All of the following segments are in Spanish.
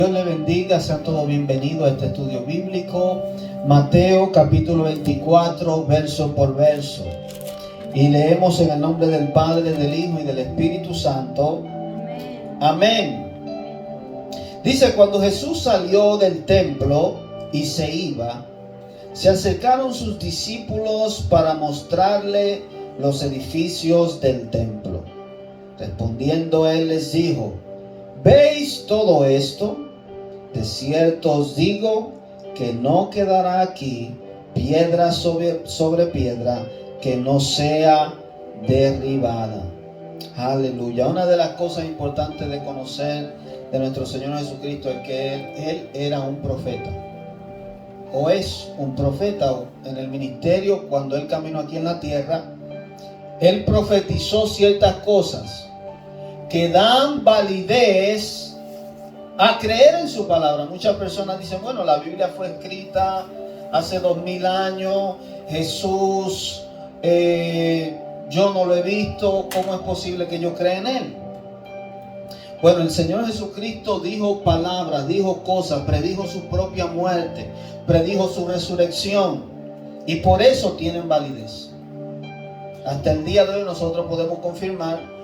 Dios le bendiga, sean todos bienvenidos a este estudio bíblico. Mateo capítulo 24, verso por verso. Y leemos en el nombre del Padre, del Hijo y del Espíritu Santo. Amén. Dice: cuando Jesús salió del templo y se iba, se acercaron sus discípulos para mostrarle los edificios del templo. Respondiendo él les dijo: ¿veis todo esto? De cierto os digo que no quedará aquí piedra sobre piedra que no sea derribada. Aleluya. Una de las cosas importantes de conocer de nuestro Señor Jesucristo es que Él era un profeta, o es un profeta. En el ministerio, cuando Él caminó aquí en la tierra, Él profetizó ciertas cosas que dan validez a creer en su palabra. Muchas personas dicen: bueno, la Biblia fue escrita hace 2000 años, Jesús, yo no lo he visto, ¿cómo es posible que yo crea en Él? Bueno, el Señor Jesucristo dijo palabras, dijo cosas, predijo su propia muerte, predijo su resurrección, y por eso tienen validez. Hasta el día de hoy nosotros podemos confirmar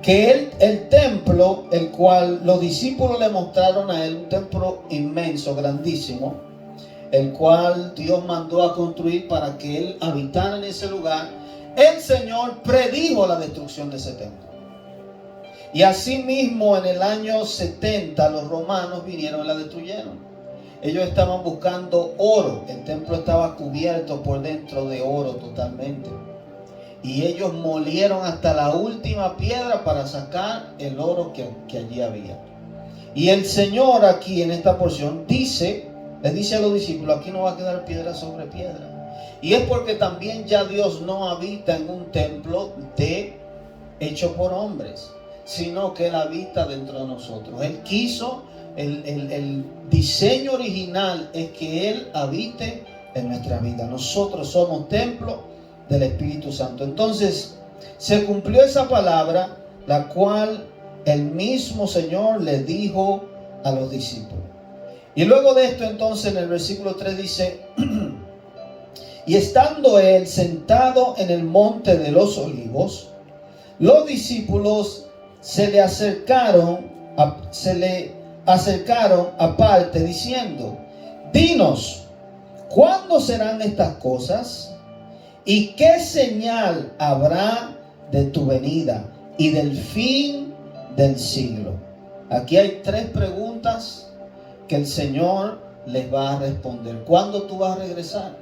que el templo, el cual los discípulos le mostraron a él, un templo inmenso, grandísimo, el cual Dios mandó a construir para que él habitara en ese lugar, el Señor predijo la destrucción de ese templo. Y asimismo, en el año 70, los romanos vinieron y la destruyeron. Ellos estaban buscando oro. El templo estaba cubierto por dentro de oro totalmente. Y ellos molieron hasta la última piedra para sacar el oro que allí había. Y el Señor aquí en esta porción le dice a los discípulos: aquí no va a quedar piedra sobre piedra. Y es porque también ya Dios no habita en un templo hecho por hombres, sino que Él habita dentro de nosotros. Él quiso, el diseño original es que Él habite en nuestra vida. Nosotros somos templo del Espíritu Santo. Entonces se cumplió esa palabra, la cual el mismo Señor le dijo a los discípulos. Y luego de esto, entonces, en el versículo 3 dice: y estando él sentado en el monte de los olivos, los discípulos se le acercaron aparte diciendo: dinos, ¿cuándo serán estas cosas? ¿Y qué señal habrá de tu venida y del fin del siglo? Aquí hay tres preguntas que el Señor les va a responder. ¿Cuándo tú vas a regresar?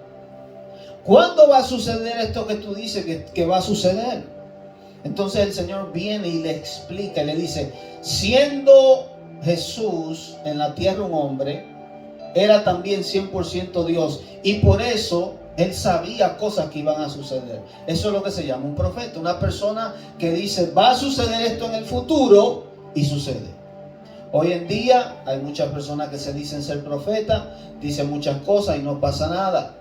¿Cuándo va a suceder esto que tú dices que va a suceder? Entonces el Señor viene y le explica y le dice: siendo Jesús en la tierra un hombre, era también 100% Dios, y por eso Él sabía cosas que iban a suceder. Eso es lo que se llama un profeta, una persona que dice: va a suceder esto en el futuro, y sucede. Hoy en día hay muchas personas que se dicen ser profetas, dicen muchas cosas y no pasa nada.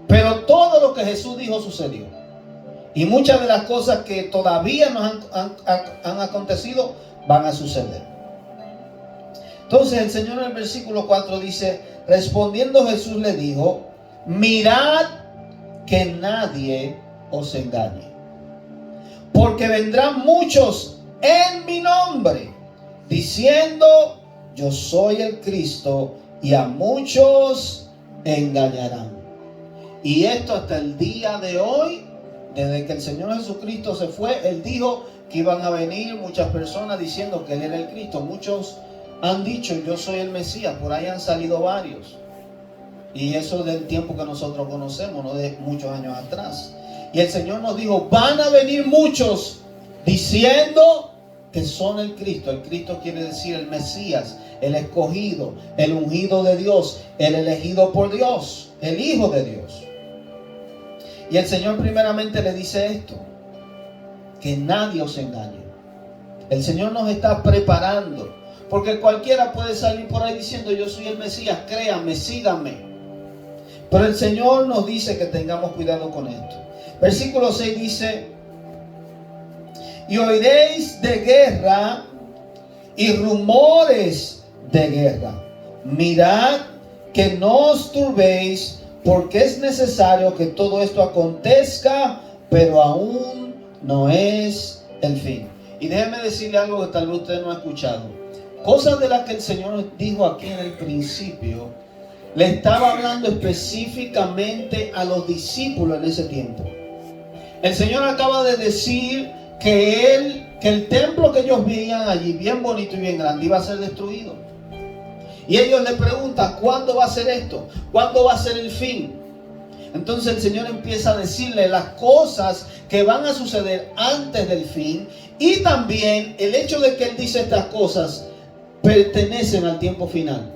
Pero todo lo que Jesús dijo sucedió. Y muchas de las cosas que todavía no han acontecido van a suceder. Entonces el Señor en el versículo 4 dice: respondiendo Jesús le dijo: mirad que nadie os engañe, porque vendrán muchos en mi nombre, diciendo: yo soy el Cristo, y a muchos engañarán. Y esto hasta el día de hoy, desde que el Señor Jesucristo se fue, Él dijo que iban a venir muchas personas diciendo que Él era el Cristo. Muchos han dicho: yo soy el Mesías. Por ahí han salido varios. Y eso del tiempo que nosotros conocemos, no de muchos años atrás. Y el Señor nos dijo: van a venir muchos diciendo que son el Cristo. El Cristo quiere decir el Mesías, el escogido, el ungido de Dios, el elegido por Dios, el Hijo de Dios. Y el Señor primeramente le dice esto: que nadie os engañe. El Señor nos está preparando, porque cualquiera puede salir por ahí diciendo: yo soy el Mesías, créanme, síganme. Pero el Señor nos dice que tengamos cuidado con esto. Versículo 6 dice: y oiréis de guerra y rumores de guerra. Mirad que no os turbéis, porque es necesario que todo esto acontezca, pero aún no es el fin. Y déjeme decirle algo que tal vez usted no ha escuchado. Cosas de las que el Señor dijo aquí en el principio, le estaba hablando específicamente a los discípulos en ese tiempo. El Señor acaba de decir que el templo que ellos veían allí, bien bonito y bien grande, iba a ser destruido. Y ellos le preguntan, ¿cuándo va a ser esto? ¿Cuándo va a ser el fin? Entonces el Señor empieza a decirle las cosas que van a suceder antes del fin. Y también el hecho de que Él dice estas cosas pertenecen al tiempo final.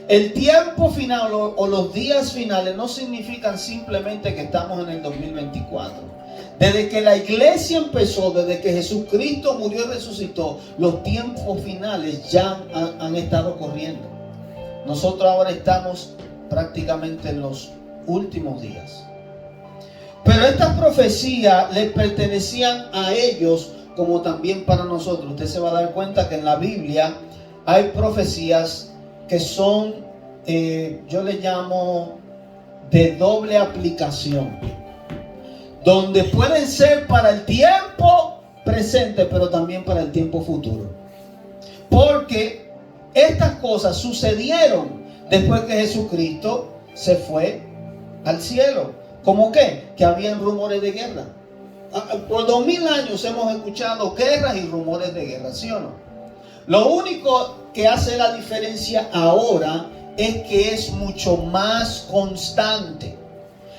El tiempo final o los días finales no significan simplemente que estamos en el 2024. Desde que la iglesia empezó, desde que Jesucristo murió y resucitó, los tiempos finales ya han estado corriendo. Nosotros ahora estamos prácticamente en los últimos días. Pero estas profecías le pertenecían a ellos como también para nosotros. Usted se va a dar cuenta que en la Biblia hay profecías que son, yo le llamo de doble aplicación, donde pueden ser para el tiempo presente, pero también para el tiempo futuro. Porque estas cosas sucedieron después que Jesucristo se fue al cielo. ¿Cómo qué? Que habían rumores de guerra. Por 2000 años hemos escuchado guerras y rumores de guerra, ¿sí o no? Lo único que hace la diferencia ahora es que es mucho más constante.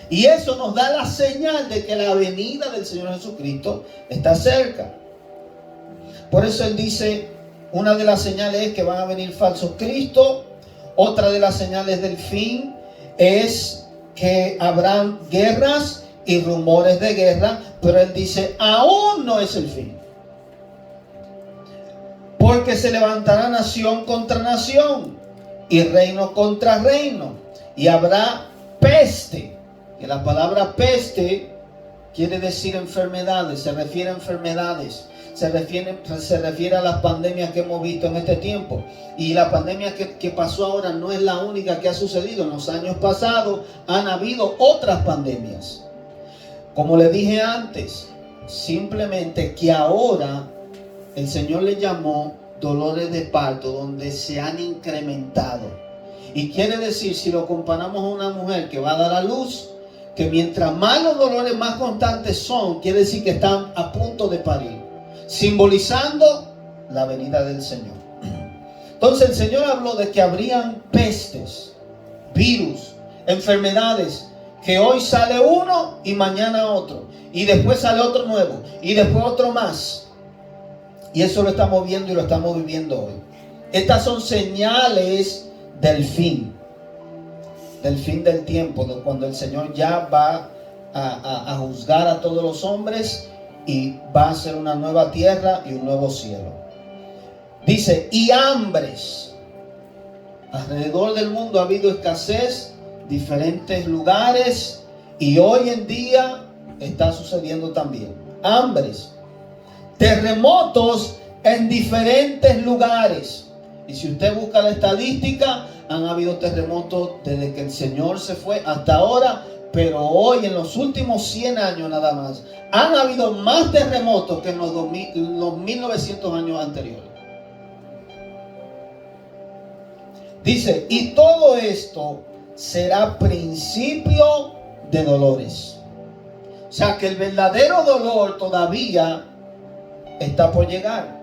Y eso nos da la señal de que la venida del Señor Jesucristo está cerca. Por eso Él dice, una de las señales es que van a venir falsos cristos. Otra de las señales del fin es que habrán guerras y rumores de guerra. Pero Él dice, aún no es el fin. Porque se levantará nación contra nación y reino contra reino. Y habrá peste. Que la palabra peste quiere decir enfermedades, se refiere a enfermedades, se refiere a las pandemias que hemos visto en este tiempo. Y la pandemia que pasó ahora no es la única que ha sucedido. En los años pasados han habido otras pandemias. Como le dije antes, simplemente que ahora el Señor le llamó dolores de parto, donde se han incrementado. Y quiere decir, si lo comparamos a una mujer que va a dar a luz, que mientras más los dolores más constantes son, quiere decir que están a punto de parir, simbolizando la venida del Señor. Entonces el Señor habló de que habrían pestes, virus, enfermedades, que hoy sale uno y mañana otro, y después sale otro nuevo, y después otro más. Y eso lo estamos viendo y lo estamos viviendo hoy. Estas son señales del fin del tiempo, de cuando el Señor ya va a juzgar a todos los hombres y va a hacer una nueva tierra y un nuevo cielo. Dice, y hambres. Alrededor del mundo ha habido escasez, diferentes lugares, y hoy en día está sucediendo también. Hambres, terremotos en diferentes lugares. Y si usted busca la estadística, han habido terremotos desde que el Señor se fue hasta ahora, pero hoy, en los últimos 100 años nada más, han habido más terremotos que en los 1900 años anteriores. Dice, y todo esto será principio de dolores. O sea que el verdadero dolor todavía está por llegar.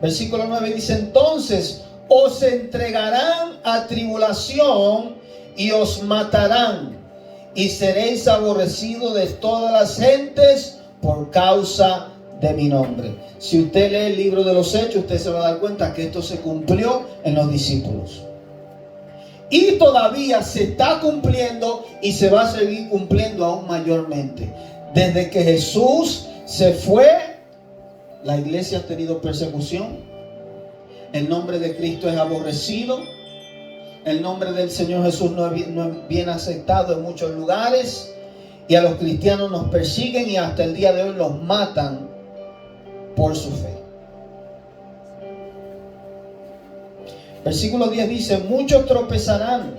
Versículo 9 dice, entonces os entregarán a tribulación y os matarán, y seréis aborrecidos de todas las gentes por causa de mi nombre. Si usted lee el libro de los Hechos, usted se va a dar cuenta que esto se cumplió en los discípulos. Y todavía se está cumpliendo y se va a seguir cumpliendo aún mayormente. Desde que Jesús se fue, la iglesia ha tenido persecución. El nombre de Cristo es aborrecido. El nombre del Señor Jesús no es bien aceptado en muchos lugares. Y a los cristianos nos persiguen y hasta el día de hoy los matan por su fe. Versículo 10 dice, muchos tropezarán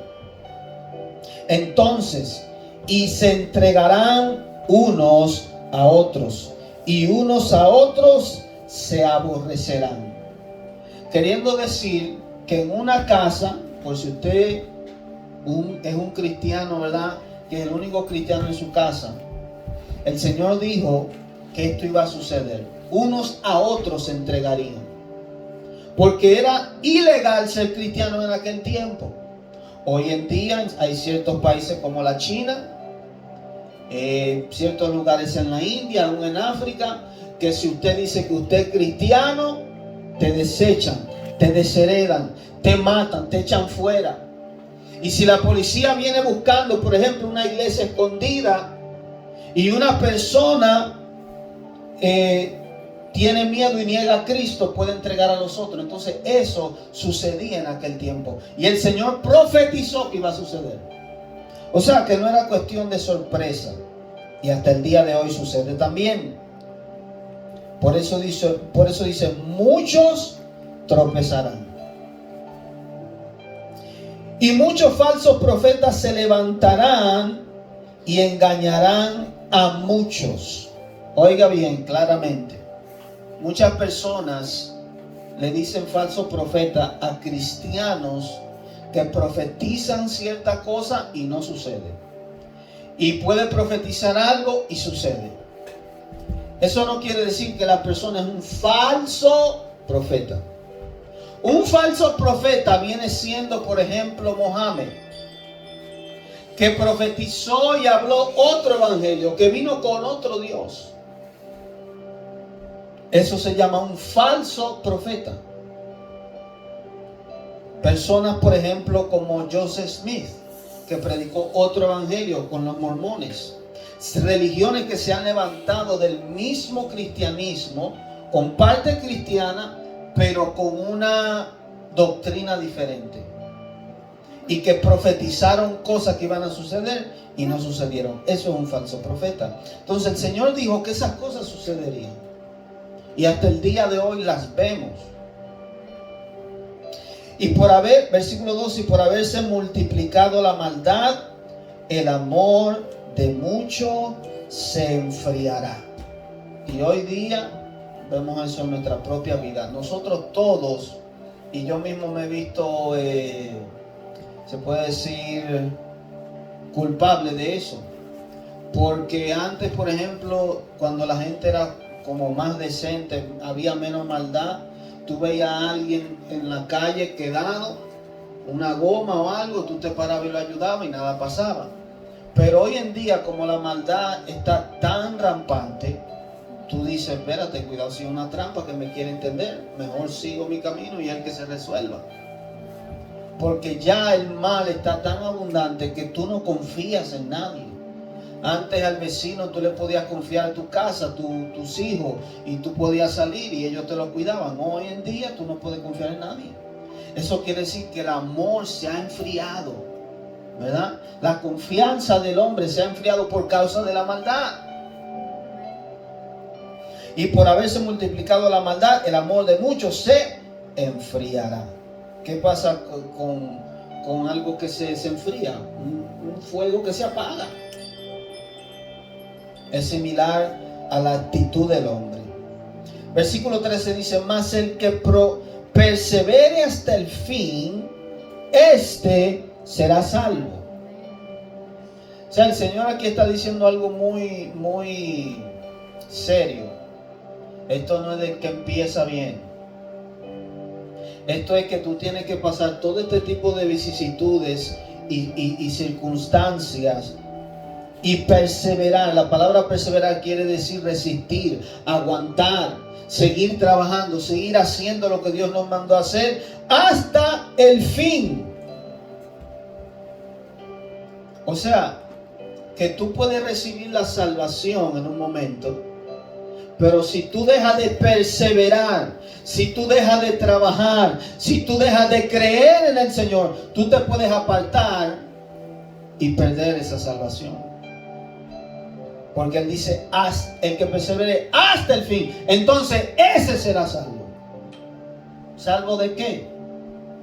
entonces y se entregarán unos a otros y unos a otros se aborrecerán. Queriendo decir que en una casa, por si usted es un cristiano, ¿verdad? Que es el único cristiano en su casa, el Señor dijo que esto iba a suceder. Unos a otros se entregarían. Porque era ilegal ser cristiano en aquel tiempo. Hoy en día hay ciertos países como la China, ciertos lugares en la India, aún en África, que si usted dice que usted es cristiano, te desechan, te desheredan, te matan, te echan fuera. Y si la policía viene buscando, por ejemplo, una iglesia escondida y una persona tiene miedo y niega a Cristo, puede entregar a los otros. Entonces eso sucedía en aquel tiempo. Y el Señor profetizó que iba a suceder. O sea que no era cuestión de sorpresa. Y hasta el día de hoy sucede también. Por eso dice, muchos tropezarán. Y muchos falsos profetas se levantarán y engañarán a muchos. Oiga bien, claramente. Muchas personas le dicen falso profeta a cristianos que profetizan cierta cosa y no sucede. Y puede profetizar algo y sucede. Eso no quiere decir que la persona es un falso profeta. Un falso profeta viene siendo, por ejemplo, Mohammed, que profetizó y habló otro evangelio, que vino con otro Dios. Eso se llama un falso profeta. Personas, por ejemplo, como Joseph Smith, que predicó otro evangelio con los mormones. Religiones que se han levantado del mismo cristianismo, con parte cristiana, pero con una doctrina diferente. Y que profetizaron cosas que iban a suceder y no sucedieron. Eso es un falso profeta. Entonces el Señor dijo que esas cosas sucederían. Y hasta el día de hoy las vemos. Y versículo 12, y por haberse multiplicado la maldad, el amor de muchos se enfriará. Y hoy día vemos eso en nuestra propia vida. Nosotros todos, y yo mismo me he visto, se puede decir, culpable de eso. Porque antes, por ejemplo, cuando la gente era como más decente, había menos maldad. Tú veías a alguien en la calle quedado, una goma o algo, tú te parabas y lo ayudabas y nada pasaba. Pero hoy en día, como la maldad está tan rampante, tú dices, espérate, cuidado, si es una trampa que me quiere entender, mejor sigo mi camino y el que se resuelva. Porque ya el mal está tan abundante que tú no confías en nadie. Antes al vecino tú le podías confiar tu casa, tus hijos, y tú podías salir y ellos te lo cuidaban. Hoy en día tú no puedes confiar en nadie. Eso quiere decir que el amor se ha enfriado, ¿verdad? La confianza del hombre se ha enfriado por causa de la maldad. Y por haberse multiplicado la maldad, el amor de muchos se enfriará. ¿Qué pasa con algo que se enfría? Un fuego que se apaga. Es similar a la actitud del hombre. Versículo 13 dice, mas el que persevere hasta el fin, este será salvo. O sea, el Señor aquí está diciendo algo muy, muy serio. Esto no es de que empieza bien. Esto es que tú tienes que pasar todo este tipo de vicisitudes y circunstancias y perseverar. La palabra perseverar quiere decir resistir, aguantar, seguir trabajando, seguir haciendo lo que Dios nos mandó a hacer hasta el fin. O sea, que tú puedes recibir la salvación en un momento, pero si tú dejas de perseverar, si tú dejas de trabajar, si tú dejas de creer en el Señor, tú te puedes apartar y perder esa salvación. Porque Él dice, el que persevere hasta el fin, entonces ese será salvo. ¿Salvo de qué?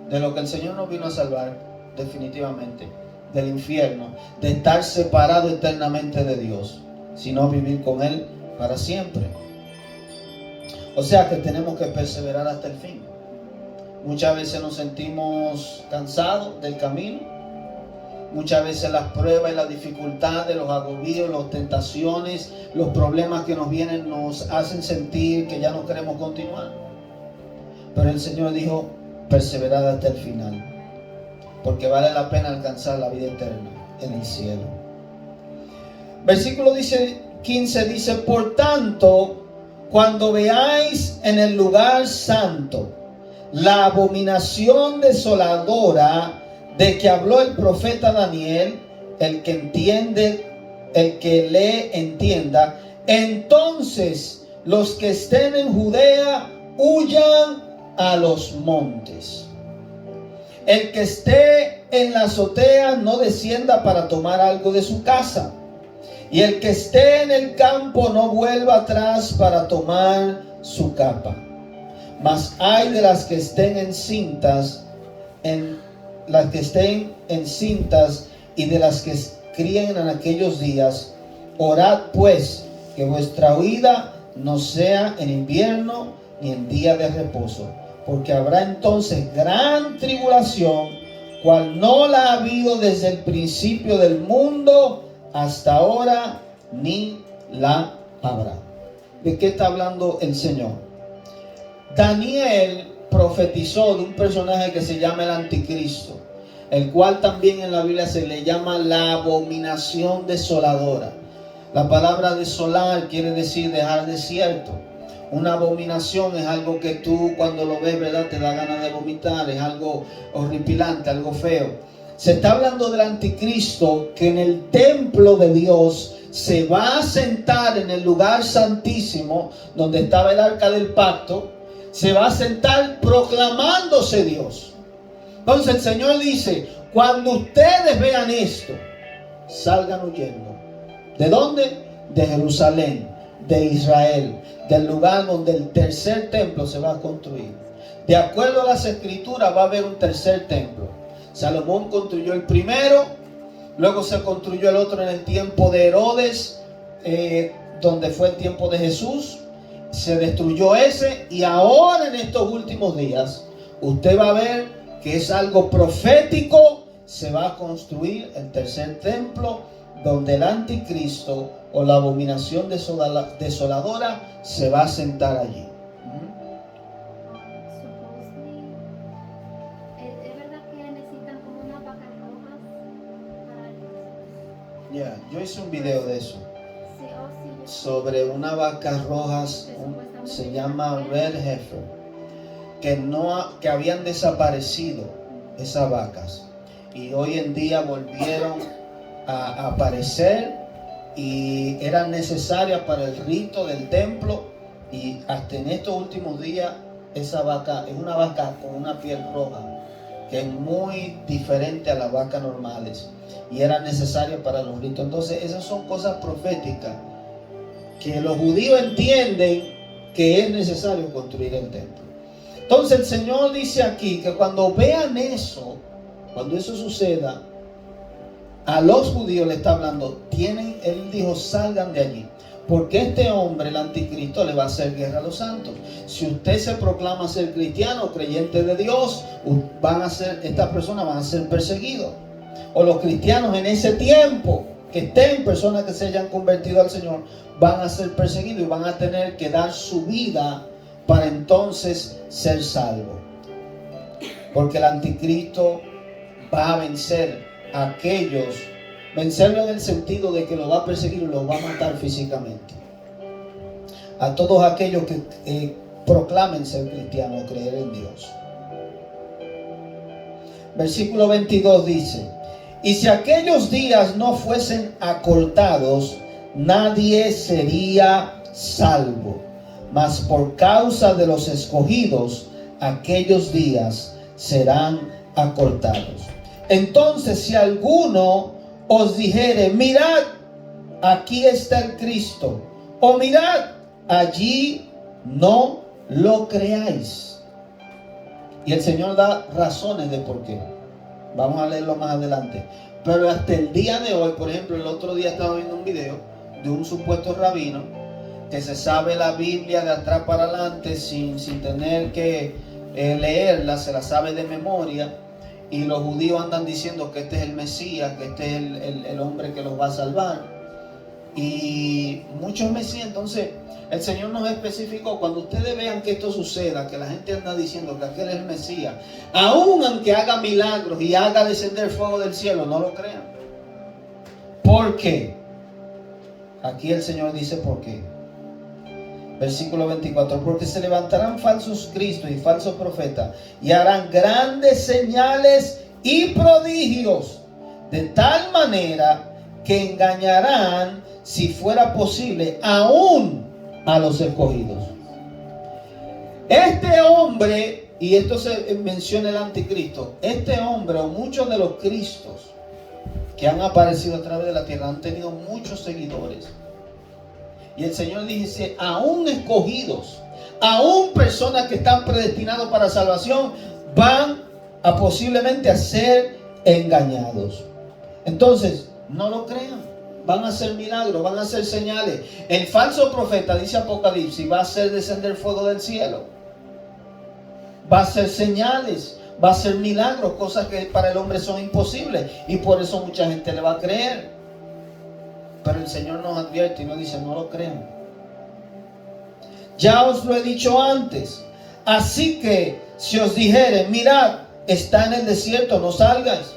de lo que el Señor nos vino a salvar, definitivamente, del infierno, de estar separado eternamente de Dios, sino vivir con Él para siempre. O sea que tenemos que perseverar hasta el fin. Muchas veces nos sentimos cansados del camino. Muchas veces las pruebas y las dificultades, los agobios, las tentaciones, los problemas que nos vienen nos hacen sentir que ya no queremos continuar. Pero el Señor dijo, perseverad hasta el final, porque vale la pena alcanzar la vida eterna en el cielo. Versículo 15 dice, por tanto, cuando veáis en el lugar santo la abominación desoladora de que habló el profeta Daniel, el que lee entienda, entonces los que estén en Judea huyan a los montes. El que esté en la azotea no descienda para tomar algo de su casa, y el que esté en el campo no vuelva atrás para tomar su capa. Mas ay de las que estén encintas, y de las que críen en aquellos días. Orad pues que vuestra huida no sea en invierno ni en día de reposo, porque habrá entonces gran tribulación, cual no la ha habido desde el principio del mundo hasta ahora, ni la habrá. ¿De qué está hablando el Señor? Daniel profetizó de un personaje que se llama el anticristo, el cual también en la Biblia se le llama la abominación desoladora. La palabra desolar quiere decir dejar desierto. Una abominación es algo que tú cuando lo ves, ¿verdad?, te da ganas de vomitar, es algo horripilante, algo feo. Se está hablando del anticristo que en el templo de Dios se va a sentar en el lugar santísimo donde estaba el arca del pacto. Se va a sentar proclamándose Dios. Entonces el Señor dice, cuando ustedes vean esto, salgan huyendo. ¿De dónde? De Jerusalén, de Israel, del lugar donde el tercer templo se va a construir. De acuerdo a las escrituras va a haber un tercer templo. Salomón construyó el primero, luego se construyó el otro en el tiempo de Herodes, donde fue el tiempo de Jesús. Se destruyó ese, y ahora en estos últimos días usted va a ver que es algo profético. Se va a construir el tercer templo, donde el anticristo o la abominación desoladora se va a sentar allí. ¿Es verdad que necesitan como unas vacas rojas para Ya, yo hice un video de eso. Sí, sí, Sobre unas vacas rojas, se llama Red Heifer, que habían desaparecido esas vacas, y hoy en día volvieron a aparecer y eran necesarias para el rito del templo. Y hasta en estos últimos días esa vaca es una vaca con una piel roja, que es muy diferente a las vacas normales, y era necesaria para los ritos. Entonces esas son cosas proféticas que los judíos entienden que es necesario construir el templo. Entonces el Señor dice aquí que cuando vean eso, cuando eso suceda, a los judíos le está hablando, él dijo, salgan de allí, porque este hombre, el anticristo, le va a hacer guerra a los santos. Si usted se proclama ser cristiano, creyente de Dios, estas personas van a ser perseguidos. O los cristianos en ese tiempo, que estén personas que se hayan convertido al Señor, van a ser perseguidos y van a tener que dar su vida para entonces ser salvos. Porque el anticristo va a vencer a aquellos, vencerlo en el sentido de que lo va a perseguir y lo va a matar físicamente. A todos aquellos que proclamen ser cristianos o creer en Dios. Versículo 22 dice, y si aquellos días no fuesen acortados, nadie sería salvo, mas por causa de los escogidos, aquellos días serán acortados. Entonces, si alguno os dijere, mirad, aquí está el Cristo, o mirad, allí, no lo creáis. Y el Señor da razones de por qué. Vamos a leerlo más adelante. Pero hasta el día de hoy, por ejemplo, el otro día estaba viendo un video de un supuesto rabino que se sabe la Biblia de atrás para adelante sin tener que leerla, se la sabe de memoria. Y los judíos andan diciendo que este es el Mesías, que este es el hombre que los va a salvar. Y muchos Mesías. Entonces el Señor nos especificó: cuando ustedes vean que esto suceda, que la gente anda diciendo que aquel es el Mesías, aun aunque haga milagros y haga descender fuego del cielo, no lo crean. ¿Por qué? Aquí el Señor dice por qué. Versículo 24: porque se levantarán falsos cristos y falsos profetas y harán grandes señales y prodigios, de tal manera que engañarán, si fuera posible, aún a los escogidos. Este hombre, y esto se menciona el anticristo, este hombre o muchos de los cristos que han aparecido a través de la tierra han tenido muchos seguidores. Y el Señor dice: aún escogidos, aún personas que están predestinados para salvación, van a posiblemente a ser engañados. Entonces, no lo crean. Van a hacer milagros, van a hacer señales. El falso profeta, dice Apocalipsis, va a hacer descender fuego del cielo. Va a hacer señales, va a hacer milagros, cosas que para el hombre son imposibles. Y por eso mucha gente le va a creer. Pero el Señor nos advierte y nos dice: no lo crean. Ya os lo he dicho antes. Así que si os dijeren: mirad, está en el desierto, no salgáis.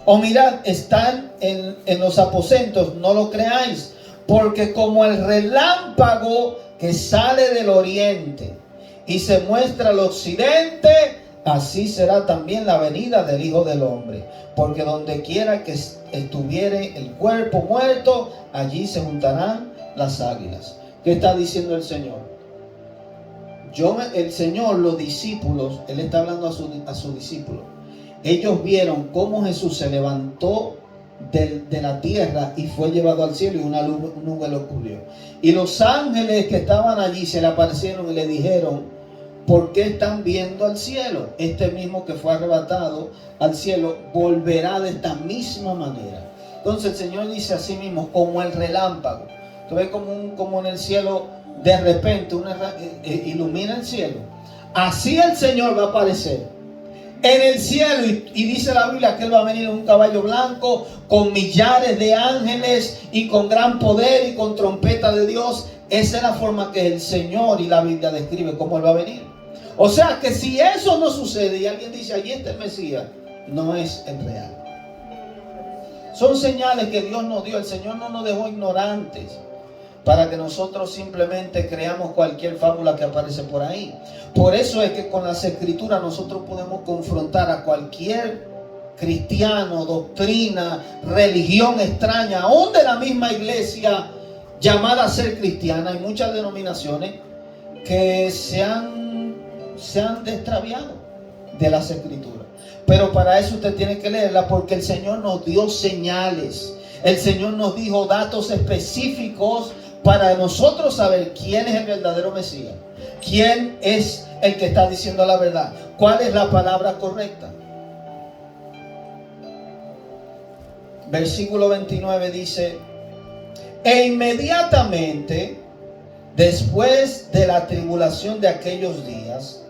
O mirad, están en los aposentos, no lo creáis. Porque como el relámpago que sale del oriente y se muestra al occidente, así será también la venida del Hijo del Hombre. Porque donde quiera que estuviere el cuerpo muerto, allí se juntarán las águilas. ¿Qué está diciendo el Señor? El Señor, los discípulos, Él está hablando a sus discípulos. Ellos vieron cómo Jesús se levantó de la tierra y fue llevado al cielo, y una nube lo cubrió. Y los ángeles que estaban allí se le aparecieron y le dijeron: ¿por qué están viendo al cielo? Este mismo que fue arrebatado al cielo volverá de esta misma manera. Entonces el Señor dice así mismo, como el relámpago. Tú ves como en el cielo de repente ilumina el cielo. Así el Señor va a aparecer en el cielo, y dice la Biblia que Él va a venir en un caballo blanco con millares de ángeles y con gran poder y con trompeta de Dios. Esa es la forma que el Señor y la Biblia describe cómo Él va a venir. O sea que si eso no sucede y alguien dice: allí está el Mesías, no es el real. Son señales que Dios nos dio. El Señor no nos dejó ignorantes para que nosotros simplemente creamos cualquier fábula que aparece por ahí. Por eso es que con las Escrituras nosotros podemos confrontar a cualquier cristiano, doctrina, religión extraña, aún de la misma iglesia llamada a ser cristiana. Hay muchas denominaciones que se han extraviado de las Escrituras. Pero para eso usted tiene que leerla, porque el Señor nos dio señales. El Señor nos dijo datos específicos para nosotros saber quién es el verdadero Mesías, quién es el que está diciendo la verdad, cuál es la palabra correcta. Versículo 29 dice: e inmediatamente después de la tribulación de aquellos días,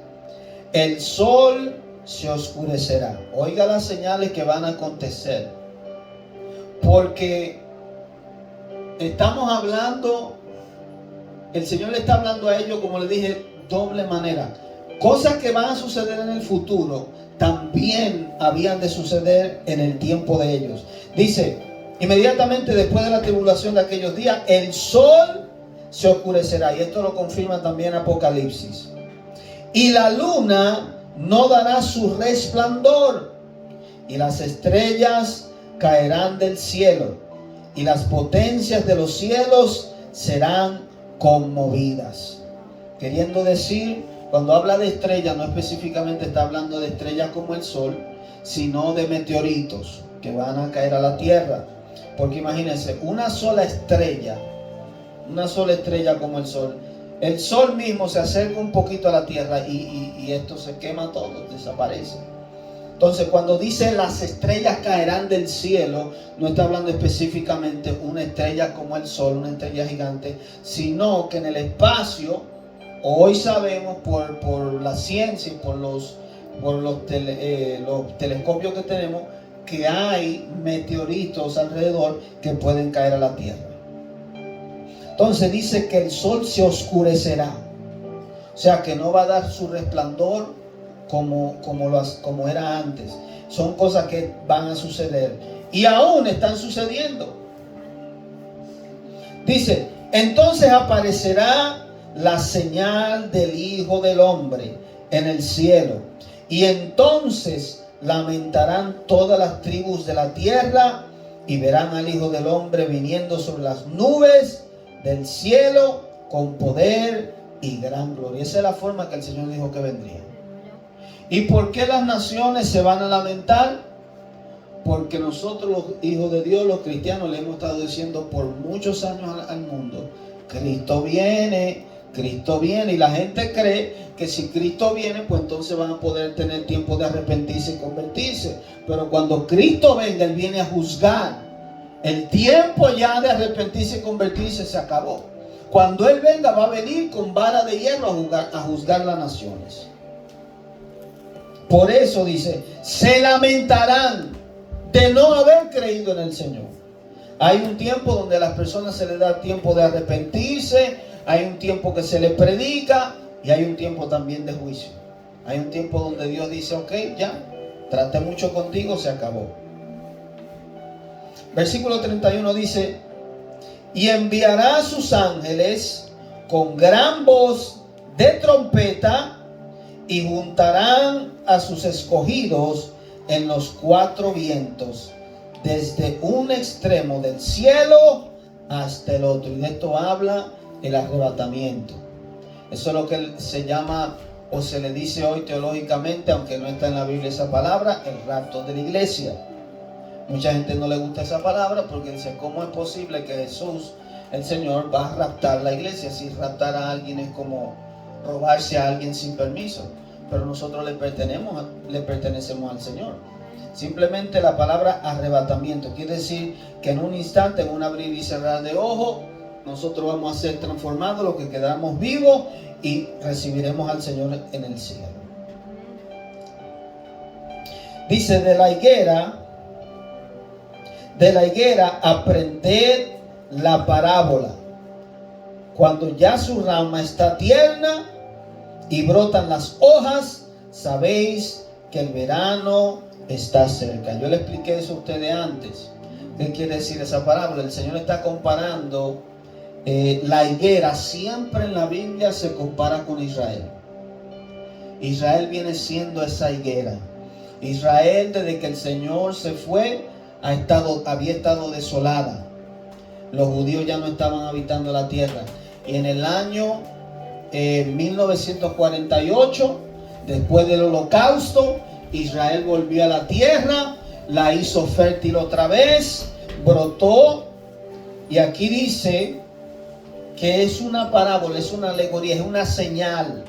el sol se oscurecerá. Oiga las señales que van a acontecer, porque estamos hablando, el Señor le está hablando a ellos, como les dije, doble manera. Cosas que van a suceder en el futuro también habían de suceder en el tiempo de ellos. Dice: inmediatamente después de la tribulación de aquellos días, el sol se oscurecerá. Y esto lo confirma también Apocalipsis. Y la luna no dará su resplandor, y las estrellas caerán del cielo, y las potencias de los cielos serán conmovidas. Queriendo decir, cuando habla de estrellas, no específicamente está hablando de estrellas como el sol, sino de meteoritos que van a caer a la tierra. Porque imagínense, una sola estrella como el sol, el sol mismo se acerca un poquito a la tierra y esto se quema todo, desaparece. Entonces, cuando dice las estrellas caerán del cielo, no está hablando específicamente una estrella como el sol, una estrella gigante, sino que en el espacio, hoy sabemos por la ciencia y por los telescopios que tenemos, que hay meteoritos alrededor que pueden caer a la tierra. Entonces dice que el sol se oscurecerá, o sea que no va a dar su resplandor como era antes. Son cosas que van a suceder y aún están sucediendo. Dice, entonces aparecerá la señal del Hijo del Hombre en el cielo, y entonces lamentarán todas las tribus de la tierra y verán al Hijo del Hombre viniendo sobre las nubes del cielo con poder y gran gloria. Esa es la forma que el Señor dijo que vendría. ¿Y por qué las naciones se van a lamentar? Porque nosotros, los hijos de Dios, los cristianos, le hemos estado diciendo por muchos años al mundo: Cristo viene, Cristo viene. Y la gente cree que si Cristo viene, pues entonces van a poder tener tiempo de arrepentirse y convertirse. Pero cuando Cristo venga, Él viene a juzgar. El tiempo ya de arrepentirse y convertirse se acabó. Cuando Él venga, va a venir con vara de hierro a juzgar las naciones. Por eso dice, se lamentarán de no haber creído en el Señor. Hay un tiempo donde a las personas se les da tiempo de arrepentirse, hay un tiempo que se les predica y hay un tiempo también de juicio. Hay un tiempo donde Dios dice, ok, ya, traté mucho contigo, se acabó. Versículo 31 dice, y enviará a sus ángeles con gran voz de trompeta y juntarán a sus escogidos en los cuatro vientos, desde un extremo del cielo hasta el otro. Y de esto habla el arrebatamiento. Eso es lo que se llama, o se le dice hoy teológicamente, aunque no está en la Biblia esa palabra, el rapto de la iglesia. Mucha gente no le gusta esa palabra porque dice, ¿cómo es posible que Jesús, el Señor, va a raptar la iglesia? Si raptar a alguien es como robarse a alguien sin permiso. Pero nosotros le pertenecemos al Señor. Simplemente la palabra arrebatamiento quiere decir que en un instante, en un abrir y cerrar de ojos, nosotros vamos a ser transformados, los que quedamos vivos, y recibiremos al Señor en el cielo. Dice, de la higuera aprended la parábola. Cuando ya su rama está tierna y brotan las hojas, sabéis que el verano está cerca. Yo le expliqué eso a ustedes antes. ¿Qué quiere decir esa parábola? El Señor está comparando la higuera. Siempre en la Biblia se compara con Israel. Israel viene siendo esa higuera. Israel, desde que el Señor se fue, había estado desolada. Los judíos ya no estaban habitando la tierra. Y en el año 1948, después del holocausto, Israel volvió a la tierra, la hizo fértil otra vez, brotó. Y aquí dice que es una parábola, es una alegoría, es una señal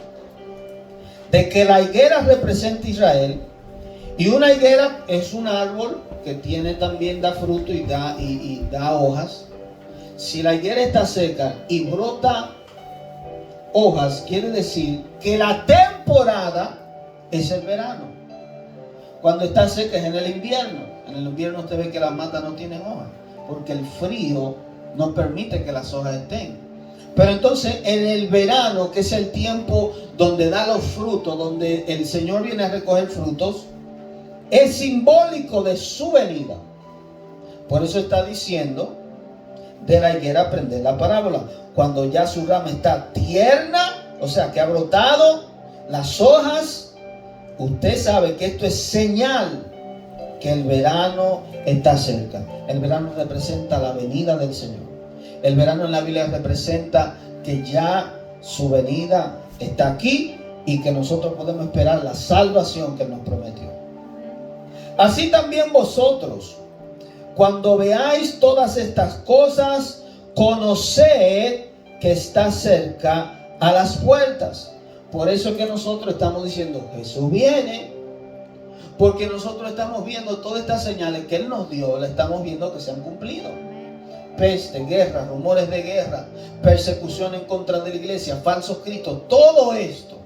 de que la higuera representa a Israel. Y una higuera es un árbol que también da fruto y da hojas. Si la higuera está seca y brota hojas, quiere decir que la temporada es el verano. Cuando está seca es en el invierno. En el invierno usted ve que las matas no tienen hojas, porque el frío no permite que las hojas estén. Pero entonces en el verano, que es el tiempo donde da los frutos, donde el Señor viene a recoger frutos, es simbólico de su venida. Por eso está diciendo, de la higuera aprender la parábola. Cuando ya su rama está tierna, o sea que ha brotado las hojas, usted sabe que esto es señal que el verano está cerca. El verano representa la venida del Señor. El verano en la Biblia representa que ya su venida está aquí y que nosotros podemos esperar la salvación que Él nos prometió. Así también vosotros, cuando veáis todas estas cosas, conoced que está cerca a las puertas. Por eso es que nosotros estamos diciendo, Jesús viene, porque nosotros estamos viendo todas estas señales que Él nos dio, la estamos viendo que se han cumplido. Peste, guerra, rumores de guerra, persecución en contra de la iglesia, falsos cristos, todo esto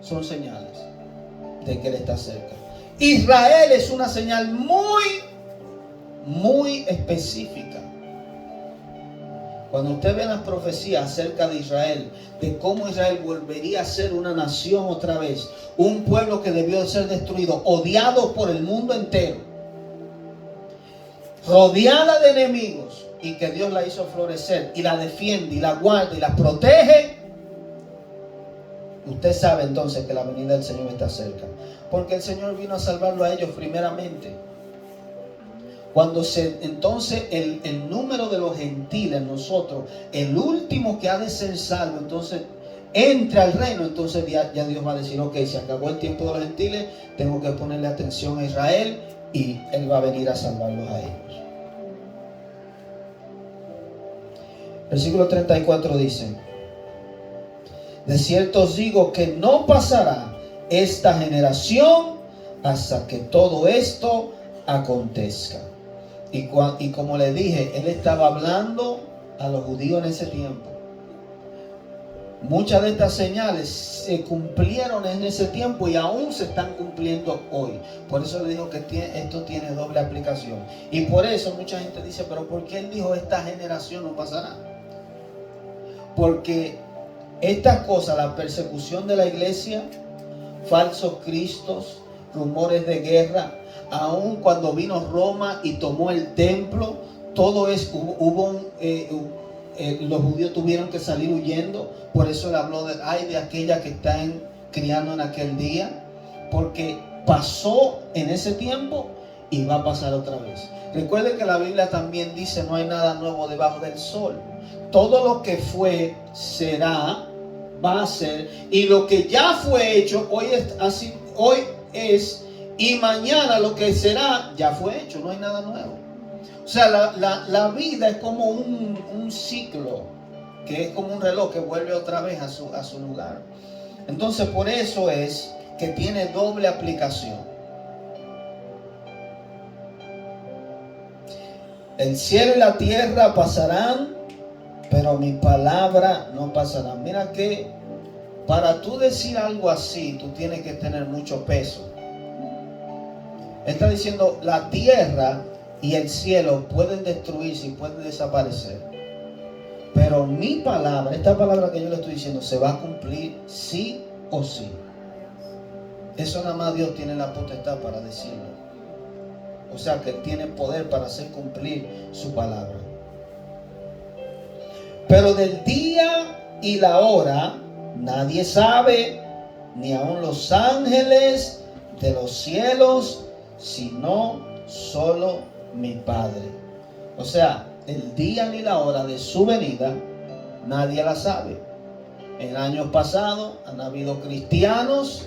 son señales de que Él está cerca. Israel es una señal muy específica. Cuando usted ve las profecías acerca de Israel, de cómo Israel volvería a ser una nación otra vez, un pueblo que debió de ser destruido, odiado por el mundo entero, rodeada de enemigos, y que Dios la hizo florecer y la defiende y la guarda y la protege, usted sabe entonces que la venida del Señor está cerca, porque el Señor vino a salvarlo a ellos primeramente. Cuando entonces el número de los gentiles, nosotros, el último que ha de ser salvo, entonces entre al reino, entonces ya Dios va a decir, ok, se acabó el tiempo de los gentiles, tengo que ponerle atención a Israel y Él va a venir a salvarlos a ellos. Versículo 34 dice, de cierto os digo que no pasará esta generación hasta que todo esto acontezca. Y como le dije, Él estaba hablando a los judíos en ese tiempo. Muchas de estas señales se cumplieron en ese tiempo y aún se están cumpliendo hoy. Por eso le digo que esto tiene doble aplicación. Y por eso mucha gente dice, pero ¿por qué Él dijo esta generación no pasará? Porque estas cosas, la persecución de la iglesia, falsos cristos, rumores de guerra, aun cuando vino Roma y tomó el templo, todo eso los judíos tuvieron que salir huyendo. Por eso él habló de aquella que están criando en aquel día, porque pasó en ese tiempo y va a pasar otra vez. Recuerden que la Biblia también dice, no hay nada nuevo debajo del sol. Todo lo que fue, será, va a ser, y lo que ya fue hecho, hoy es, y mañana lo que será, ya fue hecho, no hay nada nuevo. O sea, la vida es como un ciclo, que es como un reloj que vuelve otra vez a su lugar. Entonces, por eso es que tiene doble aplicación. El cielo y la tierra pasarán, pero mi palabra no pasará. Mira que para tú decir algo así, tú tienes que tener mucho peso. Él está diciendo, la tierra y el cielo pueden destruirse y pueden desaparecer, pero mi palabra, esta palabra que yo le estoy diciendo, se va a cumplir sí o sí. Eso nada más Dios tiene la potestad para decirlo. O sea que Él tiene poder para hacer cumplir su palabra. Pero del día y la hora nadie sabe, ni aun los ángeles de los cielos, sino solo mi Padre. O sea, el día ni la hora de su venida nadie la sabe. En años pasados han habido cristianos,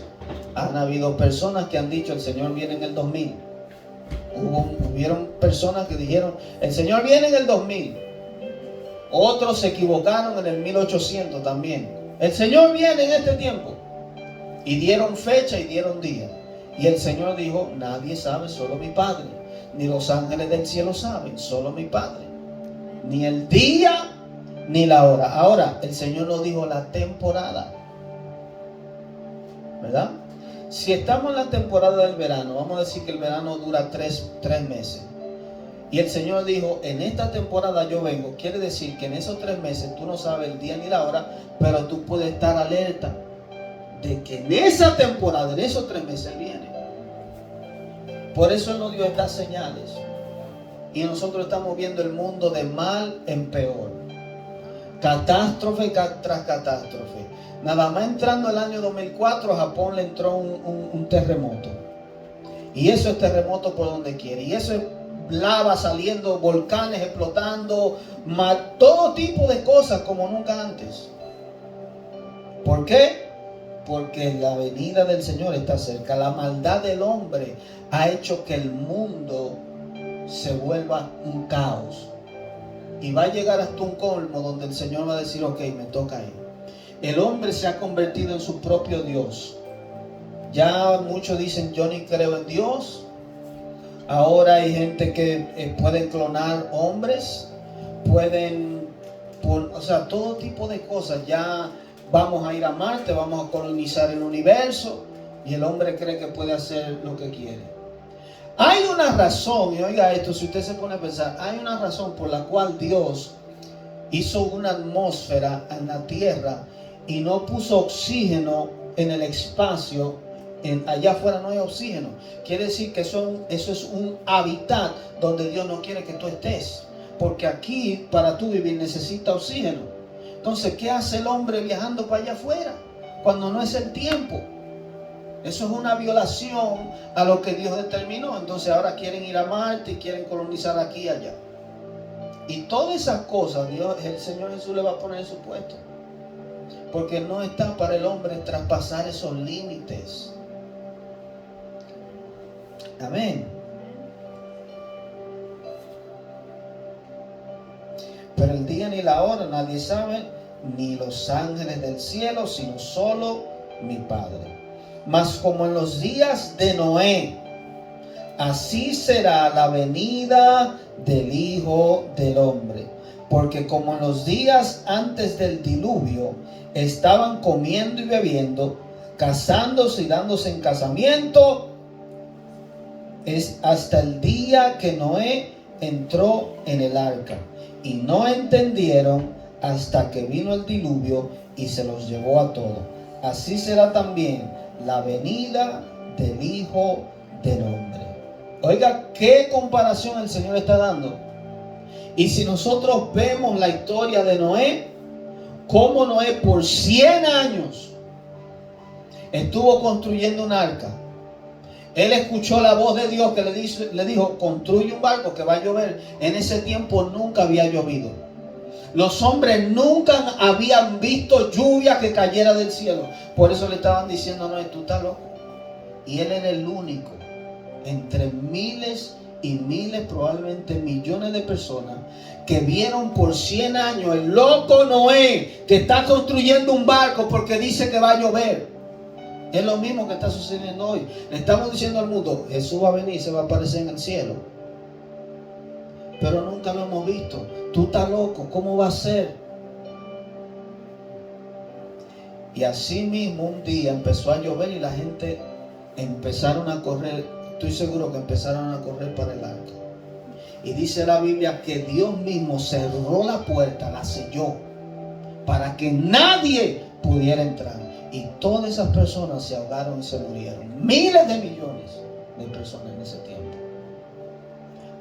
han habido personas que han dicho el Señor viene en el 2000. Hubieron personas que dijeron el Señor viene en el 2000. Otros se equivocaron en el 1800 también. El Señor viene en este tiempo. Y dieron fecha y dieron día. Y el Señor dijo, nadie sabe, solo mi Padre. Ni los ángeles del cielo saben, solo mi Padre. Ni el día, ni la hora. Ahora, el Señor nos dijo la temporada. ¿Verdad? Si estamos en la temporada del verano, vamos a decir que el verano dura tres meses. Y el Señor dijo, en esta temporada yo vengo. Quiere decir que en esos 3 meses tú no sabes el día ni la hora, pero tú puedes estar alerta de que en esa temporada, en esos 3 meses viene. Por eso Él nos dio estas señales. Y nosotros estamos viendo el mundo de mal en peor. Catástrofe tras catástrofe. Nada más entrando el año 2004, a Japón le entró un terremoto. Y eso es terremoto por donde quiere. Y eso es lava saliendo, volcanes explotando, todo tipo de cosas como nunca antes. ¿Por qué? Porque la venida del Señor está cerca. La maldad del hombre ha hecho que el mundo se vuelva un caos. Y va a llegar hasta un colmo donde el Señor va a decir, ok, me toca ir. El hombre se ha convertido en su propio Dios. Ya muchos dicen, yo ni creo en Dios. Ahora hay gente que pueden clonar hombres, pueden, o sea, todo tipo de cosas. Ya vamos a ir a Marte, vamos a colonizar el universo, y el hombre cree que puede hacer lo que quiere. Hay una razón, y oiga esto, si usted se pone a pensar, hay una razón por la cual Dios hizo una atmósfera en la tierra y no puso oxígeno en el espacio. Allá afuera no hay oxígeno. Quiere decir que eso es un hábitat donde Dios no quiere que tú estés. Porque aquí, para tú vivir, necesita oxígeno. Entonces, ¿qué hace el hombre viajando para allá afuera cuando no es el tiempo? Eso es una violación a lo que Dios determinó. Entonces ahora quieren ir a Marte y quieren colonizar aquí y allá. Y todas esas cosas el Señor Jesús le va a poner en su puesto. Porque no está para el hombre traspasar esos límites. Amén. Pero el día ni la hora nadie sabe, ni los ángeles del cielo, sino solo mi Padre. Mas como en los días de Noé, así será la venida del Hijo del Hombre. Porque como en los días antes del diluvio estaban comiendo y bebiendo, casándose y dándose en casamiento, es hasta el día que Noé entró en el arca. Y no entendieron hasta que vino el diluvio y se los llevó a todos. Así será también la venida del Hijo del Hombre. Oiga, qué comparación el Señor está dando. Y si nosotros vemos la historia de Noé, cómo Noé por 100 años estuvo construyendo un arca. Él escuchó la voz de Dios que le dijo, construye un barco que va a llover. En ese tiempo nunca había llovido. Los hombres nunca habían visto lluvia que cayera del cielo. Por eso le estaban diciendo, no, tú estás loco. Y él era el único, entre miles y miles, probablemente millones de personas, que vieron por 100 años el loco Noé, que está construyendo un barco porque dice que va a llover. Es lo mismo que está sucediendo hoy. Le estamos diciendo al mundo, Jesús va a venir y se va a aparecer en el cielo. Pero nunca lo hemos visto. Tú estás loco, ¿cómo va a ser? Y así mismo un día empezó a llover y la gente empezaron a correr. Estoy seguro que empezaron a correr para el arca. Y dice la Biblia que Dios mismo cerró la puerta, la selló, para que nadie pudiera entrar. Y todas esas personas se ahogaron y se murieron. Miles de millones de personas en ese tiempo.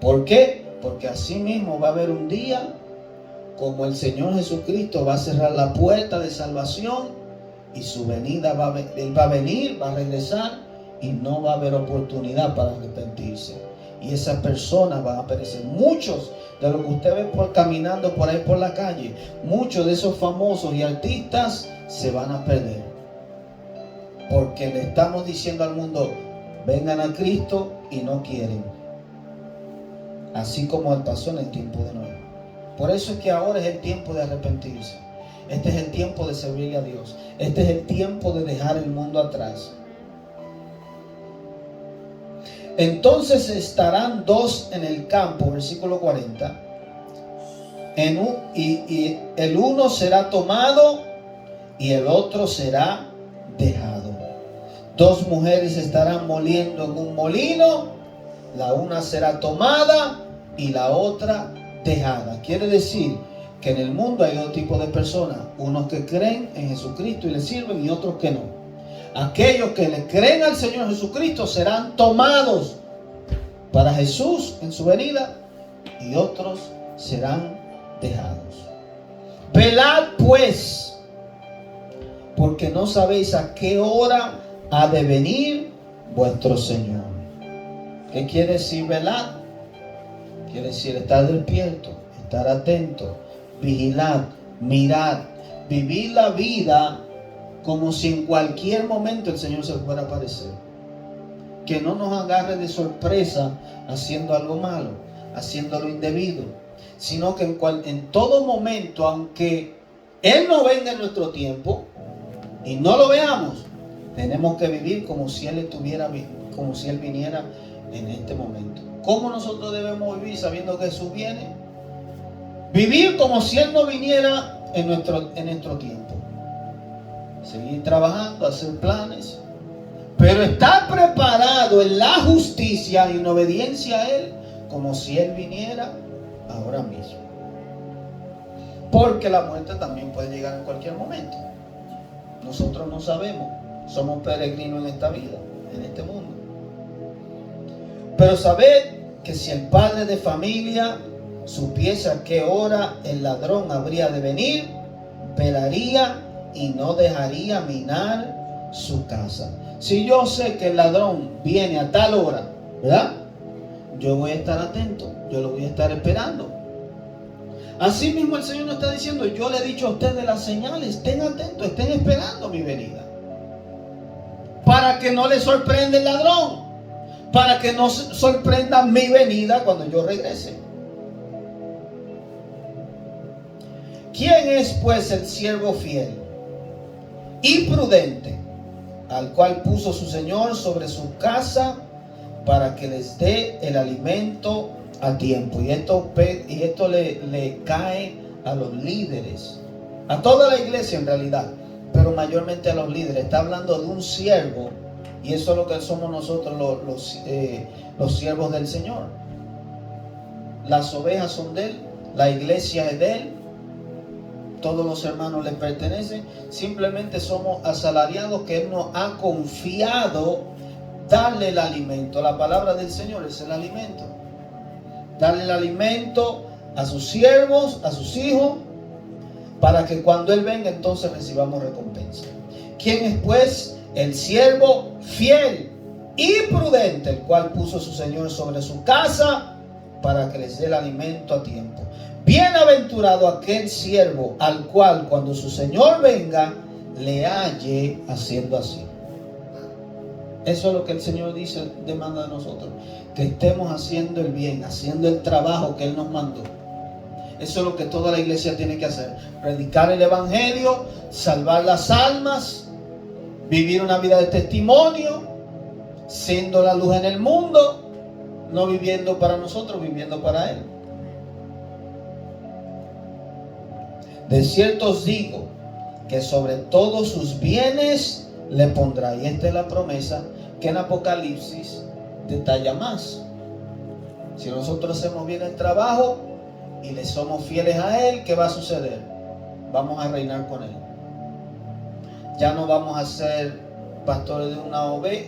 ¿Por qué? Porque así mismo va a haber un día como el Señor Jesucristo va a cerrar la puerta de salvación y su venida Él va a venir, va a regresar y no va a haber oportunidad para arrepentirse. Y esas personas van a perecer. Muchos de los que usted ve caminando por ahí por la calle, muchos de esos famosos y artistas se van a perder. Porque le estamos diciendo al mundo, vengan a Cristo y no quieren. Así como pasó en el tiempo de Noé. Por eso es que ahora es el tiempo de arrepentirse. Este es el tiempo de servirle a Dios. Este es el tiempo de dejar el mundo atrás. Entonces estarán dos en el campo, versículo 40. Y el uno será tomado y el otro será dejado. Dos mujeres estarán moliendo en un molino, la una será tomada y la otra dejada. Quiere decir que en el mundo hay dos tipos de personas, unos que creen en Jesucristo y le sirven y otros que no. Aquellos que le creen al Señor Jesucristo serán tomados para Jesús en su venida y otros serán dejados. Velad pues, porque no sabéis a qué hora ha de venir vuestro Señor. ¿Qué quiere decir velar? Quiere decir estar despierto, estar atento, vigilar, mirar, vivir la vida como si en cualquier momento el Señor se fuera a aparecer. Que no nos agarre de sorpresa haciendo algo malo, haciendo lo indebido, sino que en todo momento, aunque Él no venga en nuestro tiempo y no lo veamos, tenemos que vivir como si Él estuviera, como si Él viniera en este momento. ¿Cómo nosotros debemos vivir sabiendo que Jesús viene? Vivir como si Él no viniera en nuestro tiempo. Seguir trabajando, hacer planes, pero estar preparado en la justicia y en obediencia a Él como si Él viniera ahora mismo. Porque la muerte también puede llegar en cualquier momento. Nosotros no sabemos, somos peregrinos en esta vida, en este mundo. Pero sabed que si el padre de familia supiese a qué hora el ladrón habría de venir, velaría y no dejaría minar su casa. Si yo sé que el ladrón viene a tal hora, ¿verdad? Yo voy a estar atento, yo lo voy a estar esperando. Así mismo el Señor nos está diciendo, yo le he dicho a ustedes las señales, estén atentos, estén esperando mi venida. Para que no les sorprenda el ladrón, para que no sorprenda mi venida cuando yo regrese. ¿Quién es pues el siervo fiel y prudente, al cual puso su Señor sobre su casa para que les dé el alimento a tiempo? Y esto le cae a los líderes, a toda la iglesia en realidad, pero mayormente a los líderes. Está hablando de un siervo, y eso es lo que somos nosotros, los siervos del Señor. Las ovejas son de Él, la iglesia es de Él, todos los hermanos le pertenecen. Simplemente somos asalariados que Él nos ha confiado darle el alimento. La palabra del Señor es el alimento. Darle el alimento a sus siervos, a sus hijos, para que cuando Él venga entonces recibamos recompensa. ¿Quién es pues el siervo fiel y prudente, el cual puso su Señor sobre su casa para que les dé el alimento a tiempo? Bienaventurado aquel siervo al cual cuando su Señor venga le halle haciendo así. Eso es lo que el Señor dice, demanda de nosotros, que estemos haciendo el bien, haciendo el trabajo que Él nos mandó. Eso es lo que toda la iglesia tiene que hacer: predicar el evangelio, salvar las almas, vivir una vida de testimonio, siendo la luz en el mundo, no viviendo para nosotros, viviendo para Él. De cierto os digo que sobre todos sus bienes le pondrá. Y esta es la promesa que en Apocalipsis detalla más. Si nosotros hacemos bien el trabajo y le somos fieles a Él, ¿qué va a suceder? Vamos a reinar con Él. Ya no vamos a ser pastores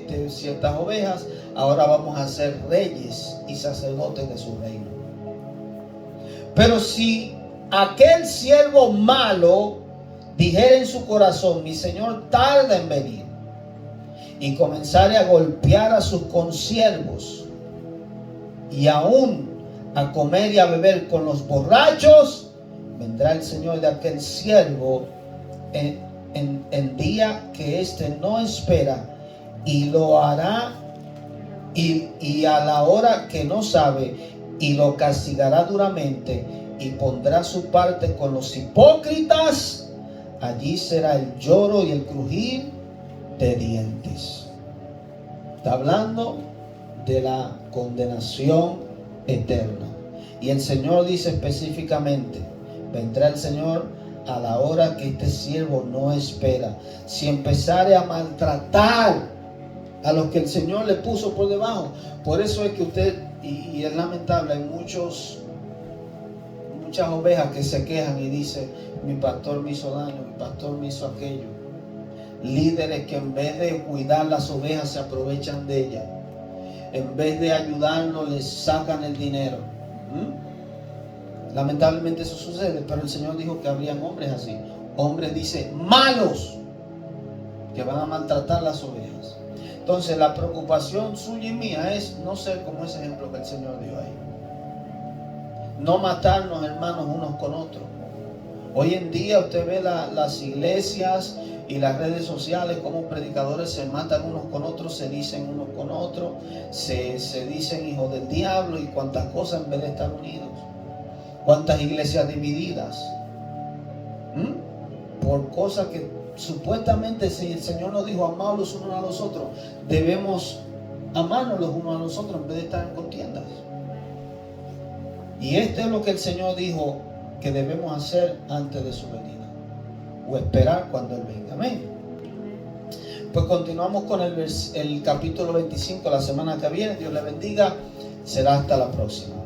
de ciertas ovejas, ahora vamos a ser reyes y sacerdotes de su reino. Pero si aquel siervo malo dijera en su corazón, mi Señor tarda en venir, y comenzare a golpear a sus consiervos y aún a comer y a beber con los borrachos, vendrá el Señor de aquel siervo en día que éste no espera, y lo hará y a la hora que no sabe, y lo castigará duramente, y pondrá su parte con los hipócritas. Allí será el lloro y el crujir de dientes. Está hablando de la condenación eterna. Y el Señor dice específicamente, vendrá el Señor a la hora que este siervo no espera. Si empezare a maltratar a los que el Señor le puso por debajo. Por eso es que usted, y es lamentable, hay muchas ovejas que se quejan y dicen, mi pastor me hizo daño, mi pastor me hizo aquello. Líderes que en vez de cuidar las ovejas se aprovechan de ellas. En vez de ayudarnos les sacan el dinero. Lamentablemente eso sucede, pero el Señor dijo que habrían hombres así. Hombres, dice, malos, que van a maltratar las ovejas. Entonces la preocupación suya y mía es no ser como ese ejemplo que el Señor dio ahí. No matarnos, hermanos, unos con otros. Hoy en día usted ve las iglesias y las redes sociales, como predicadores se matan unos con otros, se dicen unos con otros, se dicen hijos del diablo y cuantas cosas en vez de estar unidos. Cuántas iglesias divididas. por cosas que supuestamente, si el Señor nos dijo amados los unos a los otros, debemos amarnos los unos a los otros en vez de estar en contiendas. Y esto es lo que el Señor dijo que debemos hacer antes de su venida, o esperar cuando Él venga. Amén. Pues continuamos con el capítulo 25 la semana que viene. Dios le bendiga. Será hasta la próxima.